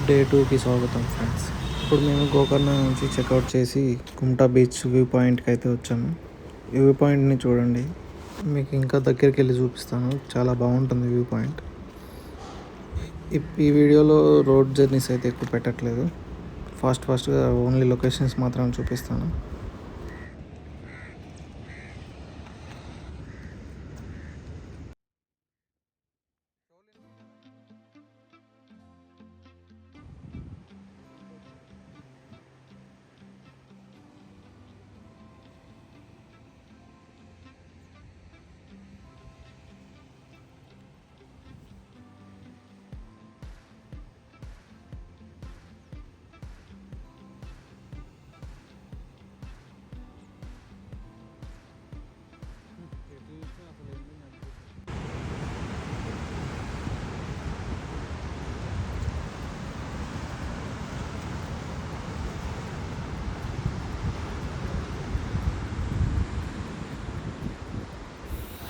Day 2కి స్వాగతం friends. ఇప్పుడు మేము గోకర్ణ నుంచి చెక్అవుట్ చేసి కుమ్టా బీచ్ వ్యూ పాయింట్కి అయితే వచ్చాము. ఈ వ్యూ పాయింట్ని చూడండి, మీకు ఇంకా దగ్గరికి వెళ్ళి చూపిస్తాను. చాలా బాగుంటుంది వ్యూ పాయింట్. ఈ వీడియోలో రోడ్ జర్నీస్ అయితే ఎక్కువ పెట్టట్లేదు, ఫాస్ట్గా ఓన్లీ లొకేషన్స్ మాత్రం చూపిస్తాను.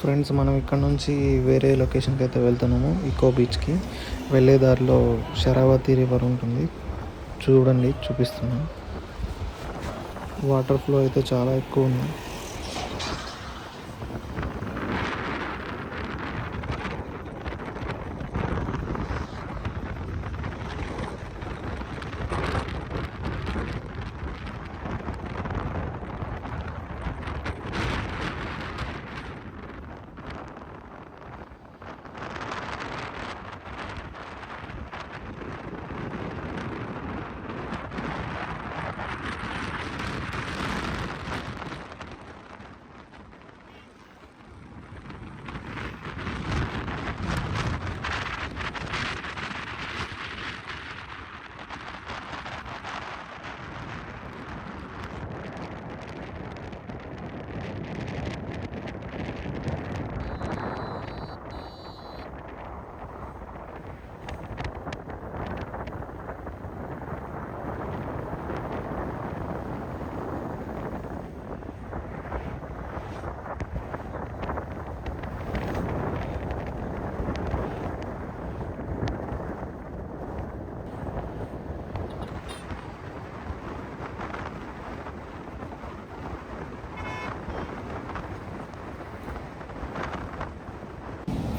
ఫ్రెండ్స్, మనం ఇక్కడ నుంచి వేరే లొకేషన్కి అయితే వెళ్తున్నాము. ఈకో బీచ్కి వెళ్ళే దారిలో శరావతి రివర్ ఉంటుంది, చూడండి చూపిస్తున్నాను. వాటర్ ఫ్లో అయితే చాలా ఎక్కువ ఉంది.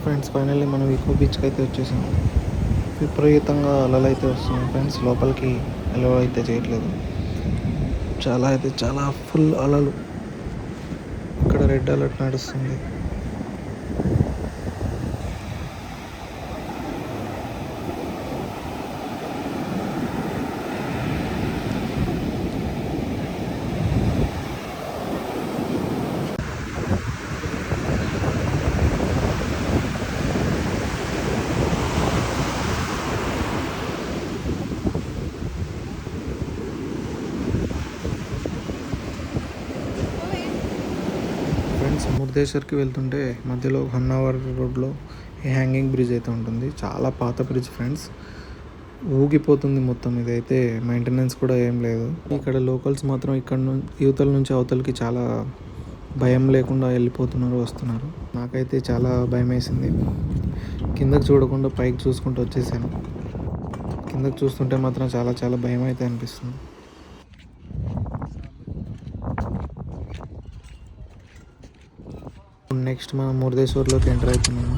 ఫ్రెండ్స్, ఫైనల్లీ మనం ఈకో బీచ్కి అయితే వచ్చేసాం. విపరీతంగా అలలు అయితే వస్తున్నాయి ఫ్రెండ్స్, లోపలికి అలౌ అయితే చేయట్లేదు. చాలా ఫుల్ అలలు. ఇక్కడ రెడ్ అలర్ట్ నడుస్తుంది. మురుదేశ్వర్కి వెళ్తుంటే మధ్యలో 1 అవర్ రోడ్లో ఈ హ్యాంగింగ్ బ్రిడ్జ్ అయితే ఉంటుంది. చాలా పాత బ్రిడ్జ్ ఫ్రెండ్స్, ఊగిపోతుంది మొత్తం. ఇదైతే మెయింటెనెన్స్ కూడా ఏం లేదు. ఇక్కడ లోకల్స్ మాత్రం ఇక్కడ యువతల నుంచి అవతలకి చాలా భయం లేకుండా వెళ్ళిపోతున్నారు, వస్తున్నారు. నాకైతే చాలా భయం వేసింది. కిందకి చూడకుండా పైకి చూసుకుంటూ వచ్చేసాను. కిందకి చూస్తుంటే మాత్రం చాలా భయం అయితే అనిపిస్తుంది. నెక్స్ట్ మనం మురుదేశ్వర్లోకి ఎంటర్ అవుతున్నాము.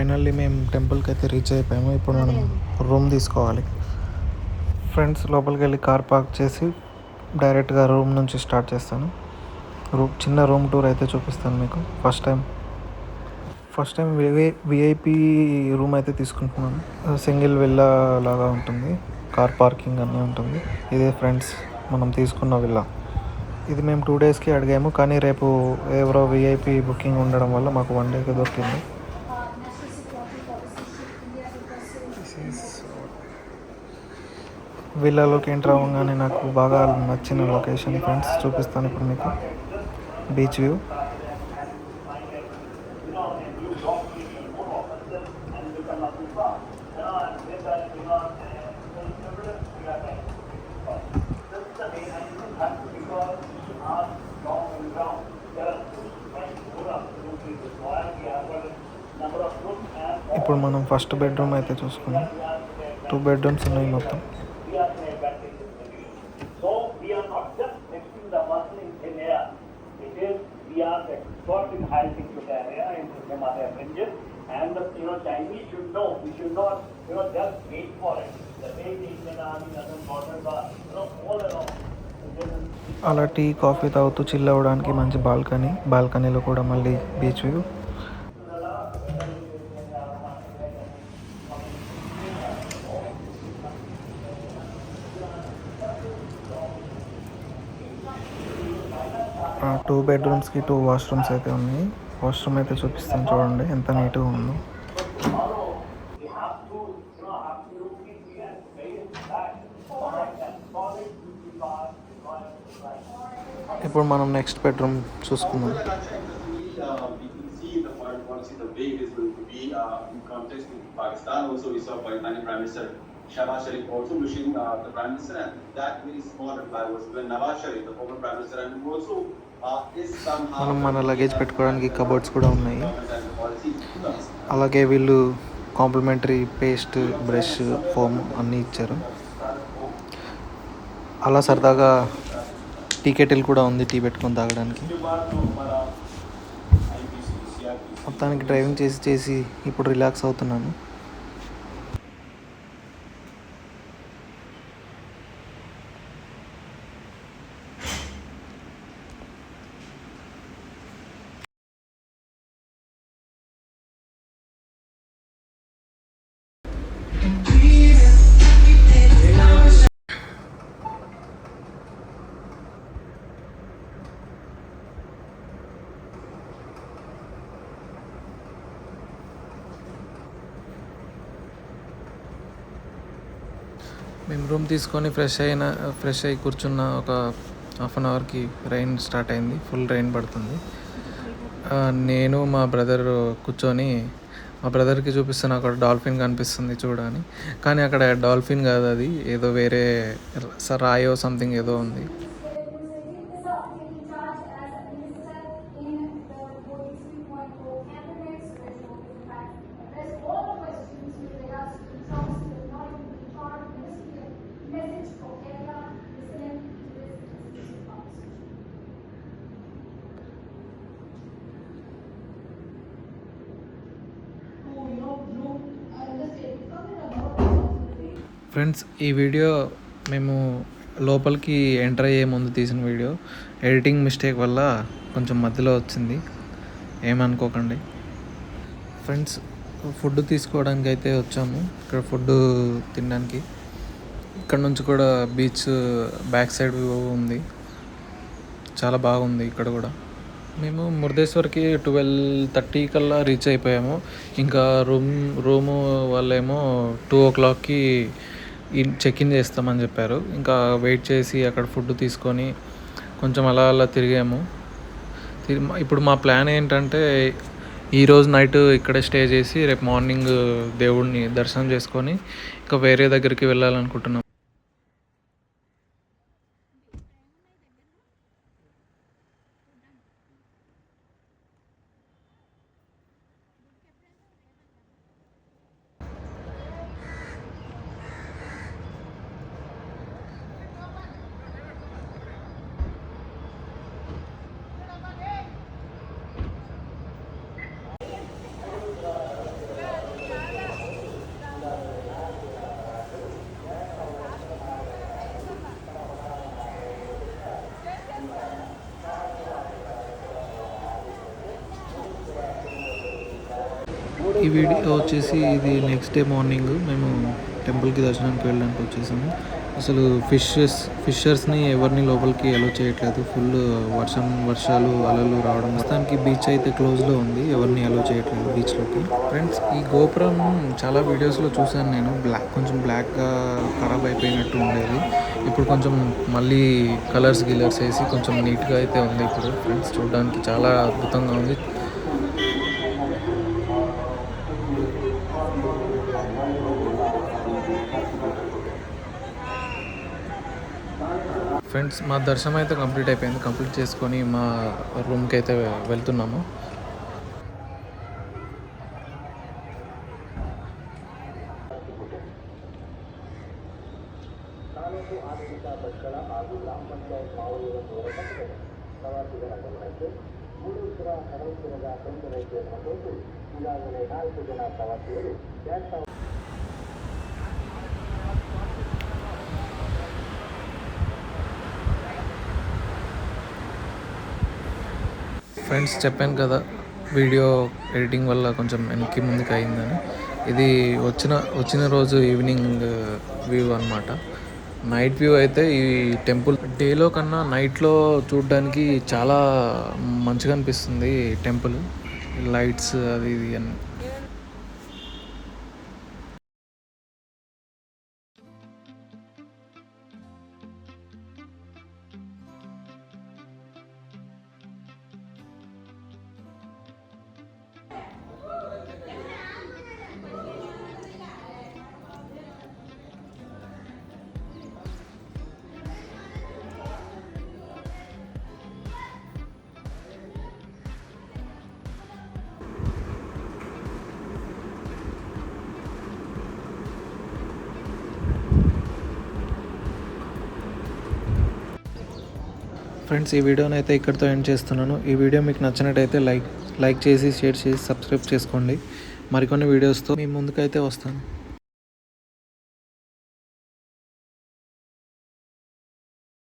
ఫైనల్లీ మేము టెంపుల్కి అయితే రీచ్ అయిపోయాము. ఇప్పుడు మనం రూమ్ తీసుకోవాలి. ఫ్రెండ్స్, లోపలికి వెళ్ళి కార్ పార్క్ చేసి డైరెక్ట్గా రూమ్ నుంచి స్టార్ట్ చేస్తాను. చిన్న రూమ్ టూర్ అయితే చూపిస్తాను మీకు. ఫస్ట్ టైం విఐపి రూమ్ అయితే తీసుకుంటున్నాను. సింగిల్ విల్లా లాగా ఉంటుంది, కార్ పార్కింగ్ అన్నీ ఉంటుంది. ఇదే ఫ్రెండ్స్ మనం తీసుకున్న విల్లా. ఇది మేము 2 డేస్కి అడిగాము, కానీ రేపు ఎవరో విఐపి బుకింగ్ ఉండడం వల్ల మాకు 1 డేకి దొరికింది. విల్లాలోకి ఎంటర్ అవ్వగానే నాకు బాగా నచ్చిన లొకేషన్ ఫ్రెండ్స్ చూపిస్తాను ఇప్పుడు మీకు. Beach view. ఇప్పుడు మనం ఫస్ట్ బెడ్రూమ్ అయితే చూసుకున్నాం. 2 బెడ్రూమ్స్ ఉన్నాయి మొత్తం. అలా టీ కాఫీ తాగుతూ చిల్ అవ్వడానికి మంచి బాల్కనీలో కూడా మళ్ళీ బీచ్ వ్యూ. ఆ 2 బెడ్రూమ్స్కి 2 వాష్రూమ్స్ అయితే ఉన్నాయి. వాష్రూమ్ అయితే చూపిస్తాను చూడండి ఎంత నీట్గా ఉందో. ఇప్పుడు మనం నెక్స్ట్ బెడ్రూమ్ చూసుకుందాం. Shahbaz Sharif also wishing the Prime Minister, and that very small reply was when Nawaz Sharif, the former Prime Minister, and who also is somehow. మనం మన లగేజ్ పెట్టుకోవడానికి కబోర్డ్స్ కూడా ఉన్నాయి. అలాగే వీళ్ళు కాంప్లిమెంటరీ పేస్ట్, బ్రష్, ఫోమ్ అన్నీ ఇచ్చారు. అలా సరదాగా టీ కెటిల్ కూడా ఉంది టీ పెట్టుకొని తాగడానికి. మొత్తానికి డ్రైవింగ్ చేసి ఇప్పుడు రిలాక్స్ అవుతున్నాను. మేము రూమ్ తీసుకొని ఫ్రెష్ అయ్యి కూర్చున్న ఒక హాఫ్ అన్ అవర్కి రైన్ స్టార్ట్ అయింది. ఫుల్ రైన్ పడుతుంది. నేను మా బ్రదర్ కూర్చొని మా బ్రదర్కి చూపిస్తాను అక్కడ డాల్ఫిన్ కనిపిస్తుంది చూడని. కానీ అక్కడ డాల్ఫిన్ కాదు, అది ఏదో వేరే రాయో సంథింగ్ ఏదో ఉంది. ఫ్రెండ్స్, ఈ వీడియో మేము లోపలికి ఎంటర్ అయ్యే ముందు తీసిన వీడియో. ఎడిటింగ్ మిస్టేక్ వల్ల కొంచెం మధ్యలో వచ్చింది, ఏమనుకోకండి. ఫ్రెండ్స్, ఫుడ్ తీసుకోవడానికి అయితే వచ్చాము. ఇక్కడ ఫుడ్ తినడానికి. ఇక్కడ నుంచి కూడా బీచ్ బ్యాక్ సైడ్ ఉంది, చాలా బాగుంది ఇక్కడ కూడా. మేము మురుదేశ్వర్కి 12:30 కల్లా రీచ్ అయిపోయాము. ఇంకా రూము వాళ్ళేమో 2 o'clockకి చెక్ ఇన్ చేస్తామని చెప్పారు. ఇంకా వెయిట్ చేసి అక్కడ ఫుడ్ తీసుకొని కొంచెం అలా తిరిగాము. ఇప్పుడు మా ప్లాన్ ఏంటంటే ఈరోజు నైట్ ఇక్కడే స్టే చేసి రేపు మార్నింగ్ దేవుడిని దర్శనం చేసుకొని ఇంకా వేరే దగ్గరికి వెళ్ళాలనుకుంటున్నాం. ఈ వీడియో వచ్చేసి ఇది నెక్స్ట్ డే మార్నింగ్ మేము టెంపుల్కి దర్శనానికి వెళ్ళడానికి వచ్చేసాము. అసలు ఫిషర్స్ని ఎవరిని లోపలికి అలో చేయట్లేదు. ఫుల్ వర్షాలు అలలు రావడం, ప్రస్తుతానికి బీచ్ అయితే క్లోజ్లో ఉంది, ఎవరిని అలో చేయట్లేదు బీచ్లోకి. ఫ్రెండ్స్, ఈ గోపురం చాలా వీడియోస్లో చూశాను నేను. కొంచెం బ్లాక్గా ఖరాబ్ అయిపోయినట్టు ఉండేది. ఇప్పుడు కొంచెం మళ్ళీ కలర్స్ వేసి కొంచెం నీట్గా అయితే ఉంది ఇప్పుడు. ఫ్రెండ్స్, చూడడానికి చాలా అద్భుతంగా ఉంది. ఫ్రెండ్స్, మా దర్శనం అయితే కంప్లీట్ అయిపోయింది. కంప్లీట్ చేసుకొని మా రూమ్కి అయితే వెళ్తున్నాము. ఫ్రెండ్స్, చెప్పాను కదా వీడియో ఎడిటింగ్ వల్ల కొంచెం వెనక్కి ముందుకు అయిందని. ఇది వచ్చిన రోజు ఈవినింగ్ వ్యూ అన్నమాట. నైట్ వ్యూ అయితే ఈ టెంపుల్ డేలో కన్నా నైట్లో చూడడానికి చాలా మంచిగా అనిపిస్తుంది. టెంపుల్ లైట్స్ అది ఇది అని. ఫ్రెండ్స్, ఈ వీడియోని అయితే ఇక్కడితో ఎండ్ చేస్తున్నాను. ఈ వీడియో మీకు నచ్చినట్టయితే లైక్ చేసి షేర్ చేసి సబ్స్క్రైబ్ చేసుకోండి. మరికొన్ని వీడియోస్తో మీ ముందుకైతే వస్తాను.